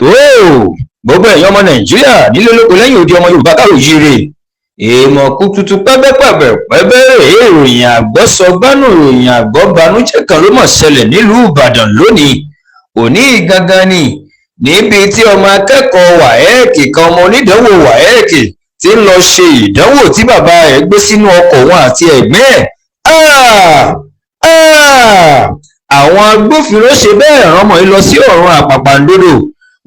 tó gbogbo ẹ̀yin ọmọ nàìjíríà nílé lóko lẹ́yìn odi ọmọ yorùbá káàròjíire èèmọ̀ kútutu pẹ́bẹ́pẹ́bẹ́ ìròyìn àgbọ́sọgbánú ìròyìn àgbọ́banújẹ́ kan ló mọ̀ ṣẹlẹ̀ nílùú ìbàdàn lónìí òní gangan ni níbi tí ọmọ akẹ́kọ̀ọ́ Waec kan ọmọ onídàánwò Waec ti ń lọ ṣe ìdánwò tí bàbá rẹ̀ gbé sínú ọkọ̀ wọn àti ẹ̀gbẹ́ àwọn agbófinró ṣe bẹ́ẹ̀ rán ọmọ yìí lọ sí ọ̀run àpàpàǹdodo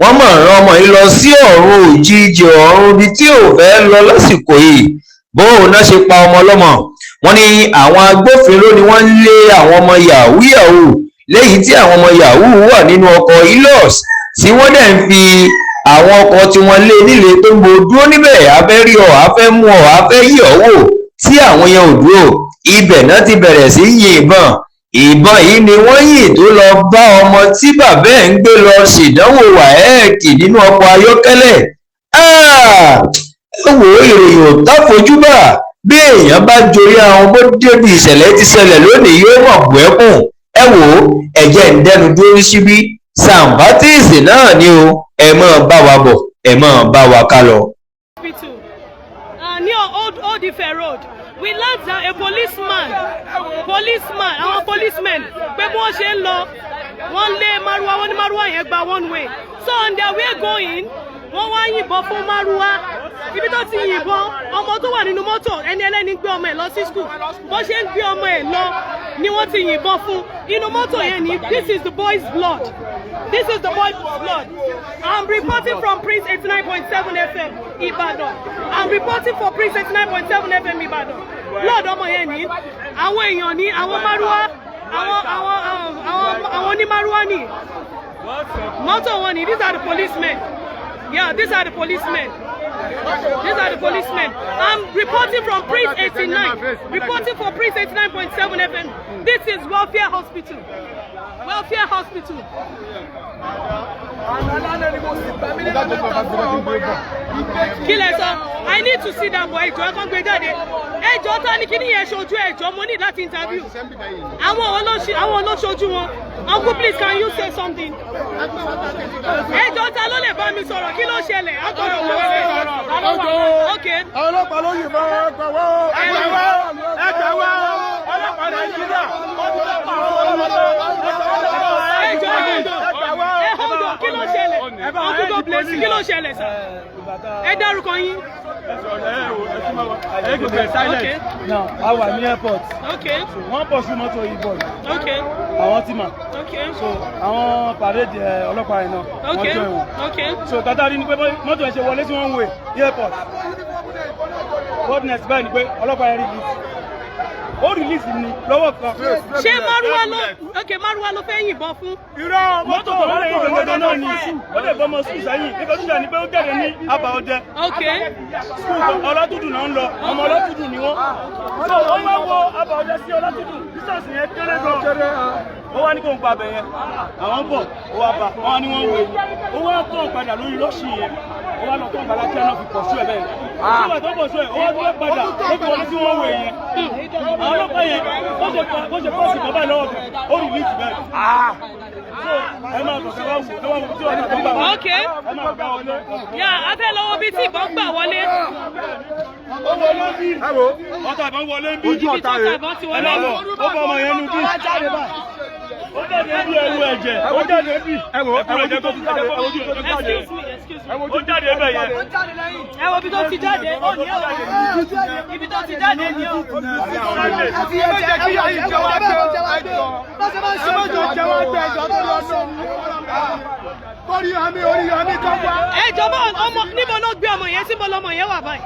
wọ́n mọ̀ rán ọmọ yìí lọ sí ọ̀run òjijì ọ̀run ibi tí ò fẹ́ lọ lásìkò yìí bóun náà ṣe pa ọmọ ọlọ́mọ. wọ́n ní àwọn agbófinró ni wọ́n lé àwọn ọmọ yahoo lẹ́yìn tí àwọn ọmọ yahoo wà nínú ọkọ̀ Hilux tí wọ́n dẹ̀ ń fi àwọn ọkọ̀ tí wọ́n lé nílé pé mo dúró níbẹ̀ afẹ́ rí ọ afẹ́ mú ọ afẹ́ yí ọ wò tí àwọn yẹn ò dúró ibẹ̀ náà ti bẹ̀rẹ̀ sí yìnbọn ìbọn yìí ni wọ́n yìn tó lọ bá ọmọ tí bàbá ẹ̀ ń gbé lọ ṣèdánwò Waec nínú ọkọ̀ ayọ́kẹ́lẹ́. ẹ wo ìròyìn ò tá fojúbà bí èèyàn bá jorí àwọn bó débi ìṣẹ̀lẹ̀ ti ṣẹlẹ̀ lónìí yóò mọ̀ bù ẹkùn. ẹ wò ó ẹ̀jẹ̀ ń dẹnu dúró síbí sàǹbátìsì náà ni o ẹ máa bá wa bọ̀ ẹ máa bá wa ká lọ. Near Old Ife Road, we learned that a policemen, àwọn policemen, pé bí wọ́n ṣe ń lọ, wọ́n lé Márúwá, wọ́n ní Márúwá yẹn gba one way. So on their way going, wọ́n wá yìnbọn fún Márúwá. Ibi tó ti yìnbọn, ọmọ tó wà nínú mọ́tò, ẹni ẹlẹ́ni gbé ọmọ ẹ̀ lọ sí school. Bó ṣe ń gbé ọmọ ẹ̀ lọ ni wọ́n ti yìnbọn fún. Inú mọ́tò yẹn ni, this is the boy's blood. This is the boy's blood. I'm reporting from Prince 89.7 FM, Ibadan. I'm reporting for Prince 89.7 FM, Ibadan. Blood ọmọ yẹn ni, àwọn èèyàn ni, àwọn Márúwá, àwọn onímárúwá ni. Mọ́tò wọn ni, these are the policemen. Yeah, these are the policemen. These are the policemen. I'm reporting from Prince 89. Reporting for Prince 89.7 FM. This is Welfare Hospital. Welfare Hospital. I need to see that boy. Ẹjọ́ ta ni kíní yẹn ṣojú ẹjọ́ mo ní láti interview. Àwọn olóṣojú wọn. Uncle, please, can you say something? Ẹjọ́ ta ló lè bá mi sọ̀rọ̀ kí ló ṣẹlẹ̀? Agbọ́dọ̀ wọ́n ṣe. Okay. Àwọn ọlọ́pàá ló yìnbọn ẹgbẹ̀wọ́. Ọlọ́pàá Nàìjíríà. Hold on, kí ló ṣẹlẹ̀? Uncle, God bless you. Kí ló ṣẹlẹ̀ sir? Ẹ dárúkọ yín. Okay. Now, I was near airport. Okay. So, one person not to Ibadan. Okay. Àwọn tí ma. Okay. So, àwọn parade ọlọ́pàá yẹn náà. Okay. Okay. So, tata rí ni pé mọ́tò ẹ̀ ṣe wọlé sí one way airport. What next báyìí ni pé ọlọ́pàá yẹn release. Ó release ni lọ́wọ́ kan. Ṣé Márúwá ló fẹ́ yìnbọn fún? Irọ́ mọ́tò tó lọ́rẹ̀ yìí gbẹ̀gbẹ̀ náà ni. Ó lè bọ́ ọmọ sùn sẹ́yìn. Nígbà tó ṣe ni pé ó jáde ní àbá ọdẹ. Okay. Ọlátúndùn náà ń lọ. Ọmọ Ọlátúndùn ni wọ́n. So, wọ́n wá wo àbá ọdẹ sí Ọlátúndùn. Distance yẹn kéré gan. Ó wá ní kó ń pa abẹ yẹn. Àwọn ń bọ̀. Ó wá bá. Wọ́n ní wọ́n ń wé. Ó wá tán padà lórí rọ́ọ̀ṣì yẹn. Ó wá lọ tán padà kí ẹná fi pọ̀ sí ẹ̀ bẹ́ẹ̀. Nígbà tó pọ̀ sí ẹ̀, ó wá tán padà. Ó fi wọlé sí wọ́n wé yẹn. Àwọn ọlọ́pàá yẹn bó ṣe pọ̀ sí bàbá lọ́wọ́ bẹ̀. Ó rí líìtì bẹ́ẹ̀. Ẹ máa bọ̀ kẹ́ wá wò tí wọ́n gbà wọlé. Okay. Ẹ máa gbà wọlé. Yà á fẹ́ lọ́wọ́ bí tí ìbọn gbà wọlé. Ó wọlé bí. Ẹ wo, ọ̀tá ìbọn wọlé bí. Ibi tó ta ìbọn ti wọlé. Ó bọ ọmọ yẹn nu bí. Ó jáde bí ẹrù ẹ̀jẹ̀. Ó jáde bí. Ẹ wo ẹ̀jẹ̀ tó ti jáde. Ẹ wo ojú tó ti jáde. Ó jáde ẹbẹ̀ yẹn. Ẹ wo ibi tó ti jáde. Ibi tó ti jáde ni o. Ẹjọ́ bá ọmọ níbo ló gbé ọmọ yẹn síbo lọmọ yẹn wà báyìí.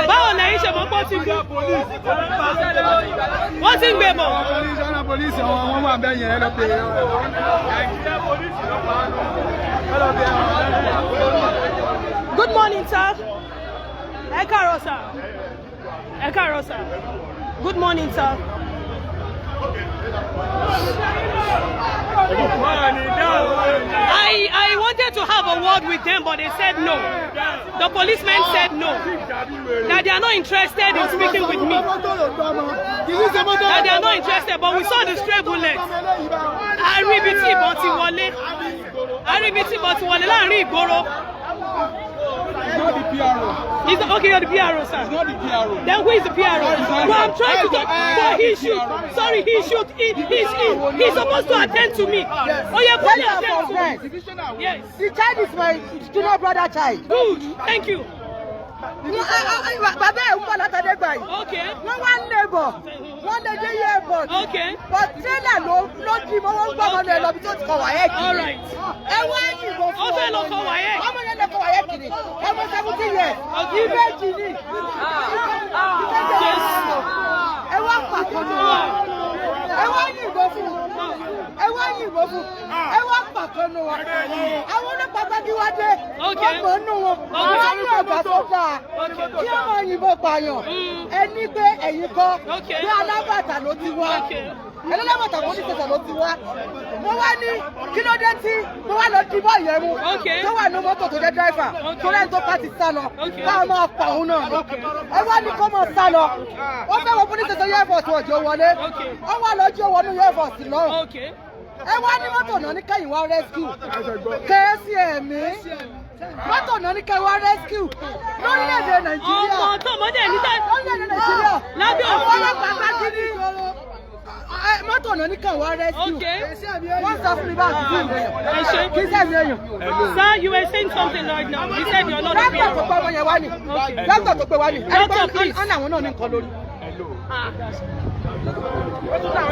Báwo lẹ́yìn ṣe mọ́ pọ́ ti gbé? Wọ́n ti ń gbé bọ̀. Good morning, sir. Ẹ káàárọ̀ sir. Ẹ káàárọ̀ sir. Good morning, sir. I wanted to have a word with them, but they said no. The policemen said no. That they are not interested in speaking with me. That they are not interested, but we saw the stray bullet. Àríbi tí ìbọn ti wọlé. Àríbi tí ìbọn ti wọlé láàrin ìgboro. It's not the PRO. Okay, you're the PRO, sir. It's not the PRO. Then who is the PRO? Well, I'm trying to talk. But he should. Sorry, he should. He's supposed to attend to me. Oh, yeah, please attend to me. Yes. The child is my junior brother child. Good. Thank you. Bàbá ẹ̀ ń bọ̀ látọ̀dé gbà yìí. Okay. Wọ́n wá ń labour. Wọ́n lè dé airport. Okay. But trailer ló di mọ́ wọ́n ń gbọ́ ọmọ náà lọ bí tó ti kọ Waec. All right. Ẹ wá yìnbọn fún Ó fẹ́ lọ kọ Waec. ọmọ yẹn lè kọ Waec kiri. Ọmọ 17 years. Ìbejì ni. Ẹ wá pàtó ní wọn. Ẹ wá yìnbọn fún. Ẹ wá yìnbọn fún. Ẹ wá pàtó ní wọn. Àwọn ọlọ́pàá bá bí wá dé. Okay. Ọmọ nù wọn. Àwọn ní ọ̀gá tó dáa. Kí ọmọ yìnbọn pààyàn. Ẹni pé ẹ̀yin kọ́. Bí alábàtà ló ti wá. Alábàtà kò ní tẹ̀sán ló ti wá. Mo wá ní kí ló dé tí mo wá lọ dìbò yẹn mu. Tó wà ní mọ́tò tó jẹ́ dráìfà. Tó lẹ́yìn tó bá ti sá lọ. Káà máa pa òun náà. Ẹ wá ní kó máa sá lọ. Wọ́n fẹ́ wọ police station airport ọjọ́ wọlé. Wọ́n wá lọ́jọ́ wọnú airport lọ́hùn. Ẹ wá ní mọ́tò náà ní kẹ́yìn wá rescue. Kẹ́sì ẹ̀mí. Mọ́tò náà ní kẹ́yìn wá rescue. Lórílẹ̀-èdè Nàìjíríà. Ọmọ tó mọ́dé ní sáà. Lórílẹ̀-èdè Nàìjíríà. Lábẹ́ Àwọn òfin. ọlọ́pàá bá kí ní. Mọ́tò náà ní kẹ́yìn wá rescue. Wọ́n sọ fún mi bá àtúntò ìròyìn. Kí sẹ́mi èèyàn. Sir, you were saying something right now. You said you're not a Dókítà tó PRO. gbọ́ ọmọ yẹn wá ní. Dókítà tó gbé wá ní. Doctor, please. Ọ̀nà àwọn náà ní nǹkan lórí.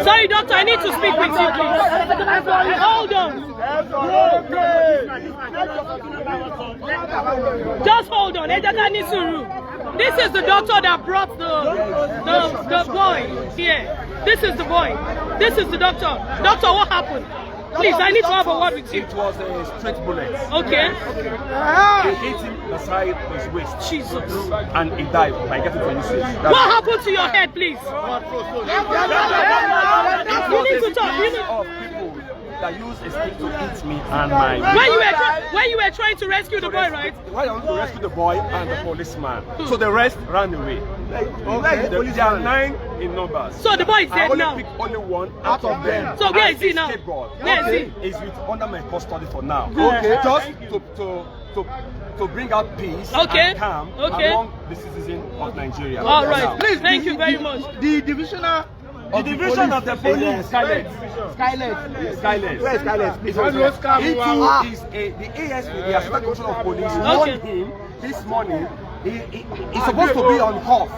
Sorry, doctor, I need to speak with you, please. Hold on. Just hold on. Ejaka Nisuru. This is the doctor that brought the boy here. This is the boy. This is the doctor. Doctor, what happened? Please, I need to have a word with you. It was a straight bullet. Okay. They hit him beside his waist. Jesus. And he died by getting to his waist. What happened to your head, please? You need to talk. You need... Of people that use a stick to hit me and my... When you were trying to rescue the boy, right? Why I want to rescue the boy and the policeman. So the rest ran away. There are 9 in numbers. So the boy is I dead only now. picked only one out of them. So where is he now? Where is he? He's under my custody for now. Okay. Just to bring out peace and calm among the citizens of Nigeria. All right. Please, thank you very much. The divisional. The division of the police, Skylet. Skylet. Where is Skylet? He too is the ASP, the Assistant Commissioner of Police, warned him this morning. He's supposed to be on off.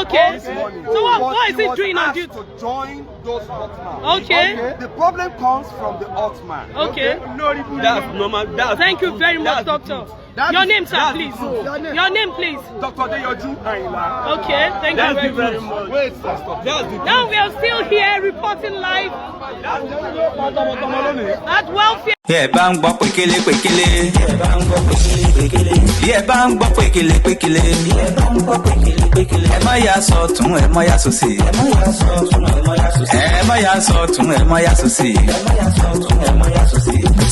Okay. This morning. So what is he doing on duty? To join those Ottoman. Okay. The problem comes from the Ottoman. Okay. That's normal. Thank you very much, doctor. Your name, sir, please. Your name, please. Dr. Deyoju Ayinla. Okay, thank you very much. Wait, Now we are still here reporting live at welfare. Yẹ bá ń gbọ́ pékélé pékélé. Yẹ bá ń gbọ́ pékélé pékélé. Ẹ má yà sọ́tún, ẹ má yà sósì. Ẹ má yà sọ́tún, ẹ má yà sósì.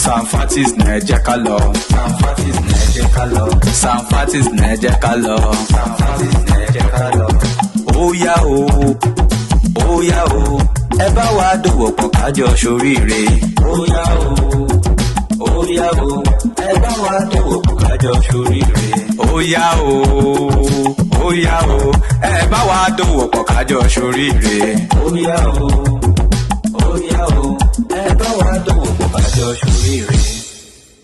Sanfatis ní ẹ jẹ́ ká lọ. Sanfatis ní ẹ jẹ́ ká lọ. Sanfatis ní ẹ jẹ́ ká lọ. Sanfatis ní ẹ jẹ́ ká lọ. Ó yá o, ó yá o, ẹ bá wa dòwò pọ̀ kájọ ṣoríire. Ó yá o, ó yá o, ẹ bá wa dòwò pọ̀ kájọ ṣoríire. Ó yá o, ó yá o, ẹ bá wa dòwò pọ̀ kájọ ṣoríire. Ó yá o, ó yá o, ẹ bá wa dòwò pọ̀ kájọ ṣoríire.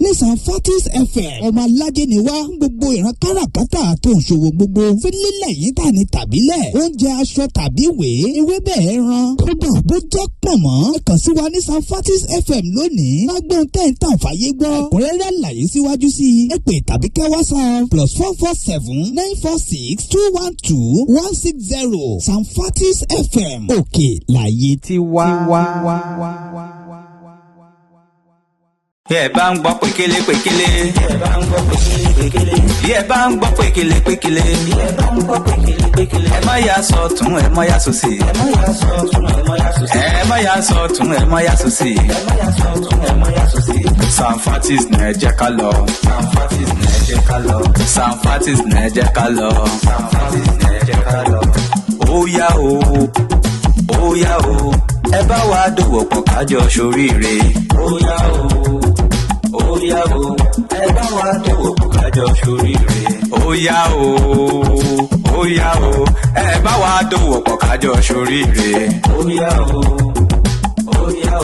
Nísàn Fortis FM ọmọ alájẹ ni wá gbogbo ìran káràkátà tó ń ṣòwò gbogbo fílílẹ̀ yìí tà ní tàbílẹ̀ oúnjẹ aṣọ tàbí ìwé ewébẹ̀ ẹran kódà bó jẹ́ pọ̀nmọ́ ẹ kàn sí wa Nísàn Fortis FM lónìí lágbóhùn tẹ́ǹtàn fàyè gbọ́ ọ̀rẹ́rẹ́ àlàyé síwájú sí i ẹ pè tàbí kẹ́ WhatsApp +447 946 212 160 Nísàn Fortis FM òkè láyé tí wá. Yẹ bá ń gbọ́ pékélé pékélé. Yẹ bá ń gbọ́ pékélé pékélé. Yẹ bá ń gbọ́ pékélé pékélé. Yẹ bá ń gbọ́ pékélé pékélé. Ẹ má yà sọ́tún, ẹ má yà sósì. Ẹ má yà sọ́tún, ẹ má yà sósì. Ẹ má yà sọ́tún, ẹ má yà sósì. Ẹ má yà sọ́tún, ẹ má yà sósì. Sanfatis ní ẹ jẹ́ ká lọ. Sanfatis ní ẹ jẹ́ ká lọ. Sanfatis ní ẹ jẹ́ ká lọ. Sanfatis ní ẹ jẹ́ ká lọ. Ó yá o, ó yá o, ẹ bá wa dòwò pọ̀ kájọ ṣoríire. Óyá o, óyá o, ẹ bá wa dòwò pọ̀ kájọ ṣoríire. Óyá o, óyá o, ẹ bá wa dòwò pọ̀ kájọ ṣoríire. Óyá o.